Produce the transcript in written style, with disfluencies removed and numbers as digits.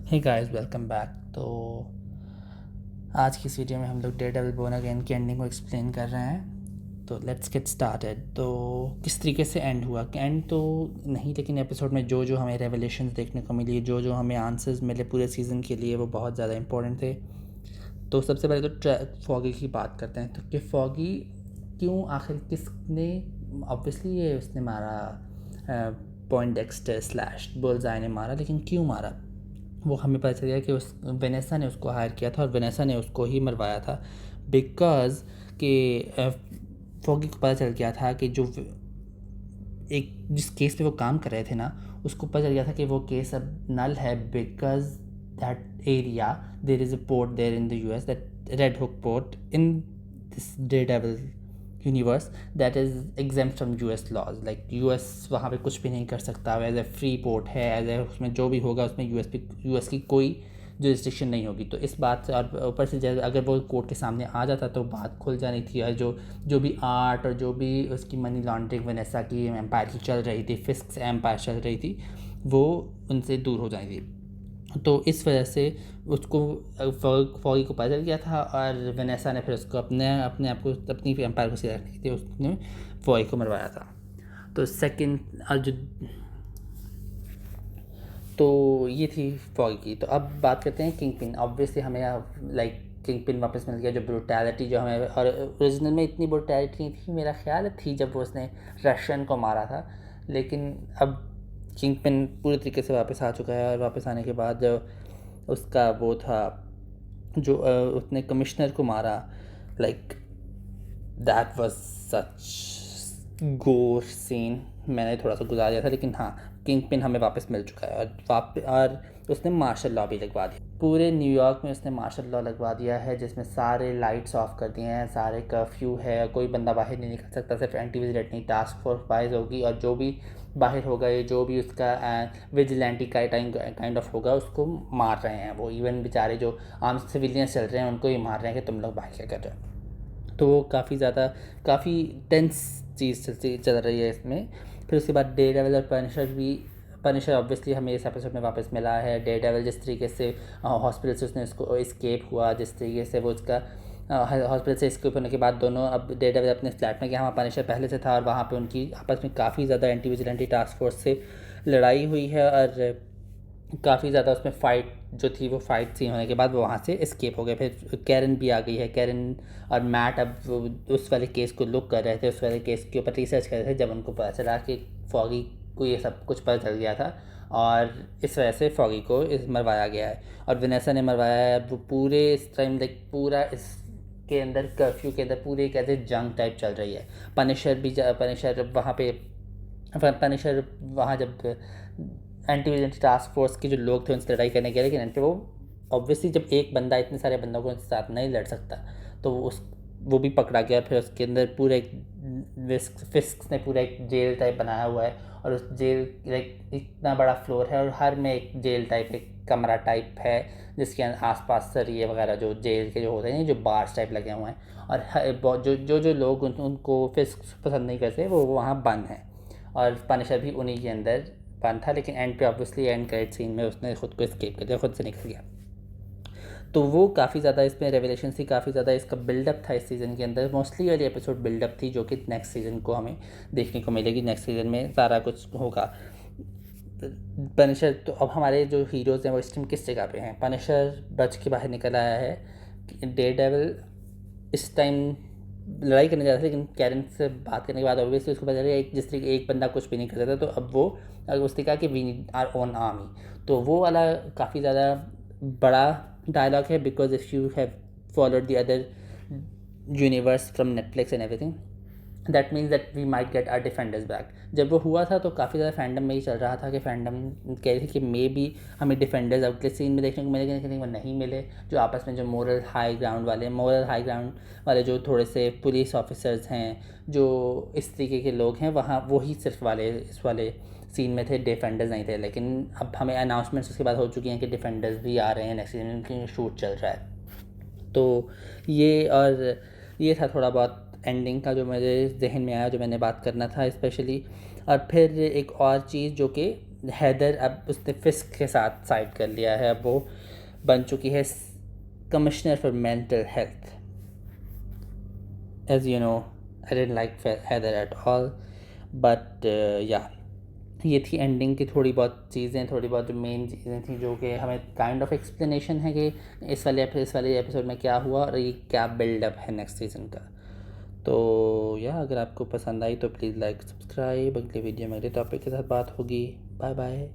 Hey guys, welcome back. तो आज की इस वीडियो में हम लोग डेयरडेविल बोर्न अगेन की एंडिंग को एक्सप्लेन कर रहे हैं। तो लेट्स गेट स्टार्टेड। तो किस तरीके से एंड हुआ, एंड तो नहीं, लेकिन एपिसोड में जो जो हमें रेवलेशंस देखने को मिली, जो जो हमें आंसर्स मिले पूरे सीज़न के लिए, वो बहुत ज़्यादा इंपॉर्टेंट थे। तो सबसे पहले तो फॉगी की बात करते हैं। तो कि फॉगी क्यों, आखिर किसने, ऑब्वियसली ये उसने मारा, पॉइंटडेक्स्टर स्लैश बुल्सआई ने मारा, लेकिन क्यों मारा वो हमें पता चल गया कि उस वेनेसा ने उसको हायर किया था और वेनेसा ने उसको ही मरवाया था। बिकॉज कि फॉगी को पता चल गया था कि जो एक जिस केस पे वो काम कर रहे थे ना, उसको पता चल गया था कि वो केस अब नल है, because that area, there is a port there in the US, that Red Hook port in this Daredevil universe, that is exempt from US laws. Like US वहाँ पे कुछ भी नहीं कर सकता, एज ए फ्री पोर्ट है, as a उसमें जो भी होगा उसमें यूएस की कोई जुरिस्डिक्शन नहीं होगी। तो इस बात से, और ऊपर से जब अगर वो कोर्ट के सामने आ जाता तो बात खुल जानी थी। और जो जो भी आर्ट और जो भी उसकी मनी लॉन्ड्रिंग वेनेसा की एम्पायर की चल रही थी, फिस्क एम्पायर चल रही थी, वो उनसे दूर हो जानी थी। तो इस वजह से उसको फॉगी को पता चल गया था, और वेनेसा ने फिर उसको अपने अपने आप को, अपनी एम्पायर को सही रखने के लिए उसने फॉगी को मरवाया था। तो सेकंड, और जो, तो ये थी फॉगी की। तो अब बात करते हैं किंगपिन। ऑब्वियसली हमें लाइक किंगपिन वापस मिल गया। जो ब्रूटैलिटी जो हमें, और ओरिजिनल में इतनी ब्रूटैलिटी नहीं थी, मेरा ख्याल थी जब वो उसने रशियन को मारा था, लेकिन अब किंगपिन पूरी तरीके से वापस आ चुका है। और वापस आने के बाद जो उसका वो था, जो उसने कमिश्नर को मारा, लाइक दैट वाज सच गोर सीन। मैंने थोड़ा सा गुजार दिया था, लेकिन हाँ, किंग पिन हमें वापस मिल चुका है। और उसने मार्शल लॉ भी लगवा दिया पूरे न्यूयॉर्क में। उसने मार्शल लॉ लगवा दिया है, जिसमें सारे लाइट्स ऑफ कर दिए हैं, सारे कर्फ्यू है, कोई बंदा बाहर नहीं निकल सकता, सिर्फ anti vigilante task force wise होगी। और जो भी बाहर होगा, ये जो भी उसका विजिलेंटी का काइंड ऑफ होगा, उसको मार रहे हैं वो। इवन बेचारे जो आम सिविलियंस चल रहे हैं उनको ही मार रहे हैं कि तुम लोग बाहर क्या कर रहे हो। तो वो काफ़ी टेंस चीज़ चल रही है इसमें। फिर उसके बाद डेयरडेविल और पनिशर ऑब्वियसली हमें इस एपिसोड में वापस मिला है। डेयरडेविल जिस तरीके से हॉस्पिटल से उसने उसको एस्केप हुआ, जिस तरीके से वो उसका हॉस्पिटल से एस्केप होने के बाद दोनों अब डेयरडेविल अपने फ्लैट में गया, वहाँ पनिशर पहले से था, और वहाँ पे उनकी आपस में काफ़ी ज़्यादा एंटी विजिलेंटी टास्क फोर्स से लड़ाई हुई है। और काफ़ी ज़्यादा उसमें फ़ाइट जो थी, वो फ़ाइट सीन होने के बाद वो वहाँ से एस्केप हो गए। फिर कैरन भी आ गई है। कैरन और मैट अब उस वाले केस को लुक कर रहे थे, उस वाले केस के ऊपर रिसर्च कर रहे थे, जब उनको पता चला कि फॉगी को ये सब कुछ पता चल गया था, और इस वजह से फॉगी को मरवाया गया है। और वेनेसा ने मरवाया है। वो पूरे इस टाइम, लाइक पूरा इस के अंदर, कर्फ्यू के अंदर पूरे एक ऐसे जंग टाइप चल रही है। पनिशर वहाँ पे, पनिशर वहाँ जब एंटी विजिलेंस टास्क फोर्स के जो लोग थे उनसे लड़ाई करने गए, लेकिन एंटी वो ऑब्वियसली जब एक बंदा इतने सारे बंदों को साथ नहीं लड़ सकता, तो वो भी पकड़ा गया। फिर उसके अंदर पूरे एक फिस्क ने पूरा एक जेल टाइप बनाया हुआ है, और उस जेल, लाइक इतना बड़ा फ्लोर है, और हर में एक जेल टाइप, एक कमरा टाइप है, जिसके आसपास सरिये वगैरह जो जेल के जो होते हैं, जो बार्स टाइप लगे हुए हैं। और जो लोग उनको फिस्क पसंद नहीं करते, वो वहाँ बंद हैं। और पनिशर भी उन्हीं के अंदर बंद था, लेकिन एंड पे ऑब्वियसली एंड क्रेडिट सीन में उसने खुद को एस्केप कर दिया, खुद से निकल गया। तो वो काफ़ी ज़्यादा इसमें रेवलेशन थी, काफ़ी ज़्यादा इसका बिल्डअप था इस सीज़न के अंदर। मोस्टली वाली एपिसोड बिल्डअप थी, जो कि नेक्स्ट सीज़न को हमें देखने को मिलेगी। नेक्स्ट सीज़न में सारा कुछ होगा। पनिशर, तो अब हमारे जो हीरोज़ हैं वो इस टाइम किस जगह पे हैं? पनिशर बच के बाहर निकल आया है। डेयरडेविल इस टाइम लड़ाई करने जा रहा था, लेकिन कैरन से बात करने के बाद ऑब्वियसली उसको पता चला एक जिस तरीके एक बंदा कुछ भी नहीं कर सकता, तो अब वो उसने कहा कि we need our own army. तो वो वाला काफ़ी ज़्यादा बड़ा डायलॉग है, because if you have followed the other universe from Netflix and everything, that means that we might get our Defenders back. जब वो हुआ था तो काफ़ी ज़्यादा फैंडम में ही चल रहा था कि फैंडम कह रही थी कि मे बी हमें डिफेंडर्स अगले सीन में देखने को मिलेंगे, लेकिन वो नहीं मिले। जो आपस में जो मोरल हाई ग्राउंड वाले जो थोड़े से पुलिस ऑफिसर्स हैं, जो इस तरीके के लोग हैं, वहाँ वही सिर्फ वाले इस वाले सीन में थे, डिफेंडर्स नहीं थे। लेकिन अब हमें अनाउंसमेंट्स उसके बाद हो चुकी हैं कि डिफेंडर्स भी आ रहे हैं नेक्स्ट सीजन, उनकी शूट चल रहा है। तो ये था थोड़ा बहुत एंडिंग का जो मेरे जहन में आया, जो मैंने बात करना था स्पेशली। और फिर एक और चीज़ जो कि हैदर अब उसने फिस्क के साथ साइड कर लिया है, अब वो बन चुकी है commissioner for mental health. As you know I didn't like her at all, but yeah ये थी एंडिंग की थोड़ी बहुत चीज़ें, थोड़ी बहुत जो मेन चीज़ें थी जो कि हमें काइंड ऑफ एक्सप्लेनेशन है कि इस वाले एपिसोड में क्या हुआ और ये क्या बिल्डअप है नेक्स्ट सीज़न का। तो या अगर आपको पसंद आई तो प्लीज़ लाइक सब्सक्राइब। अगले वीडियो में अगले टॉपिक के साथ बात होगी। Bye bye.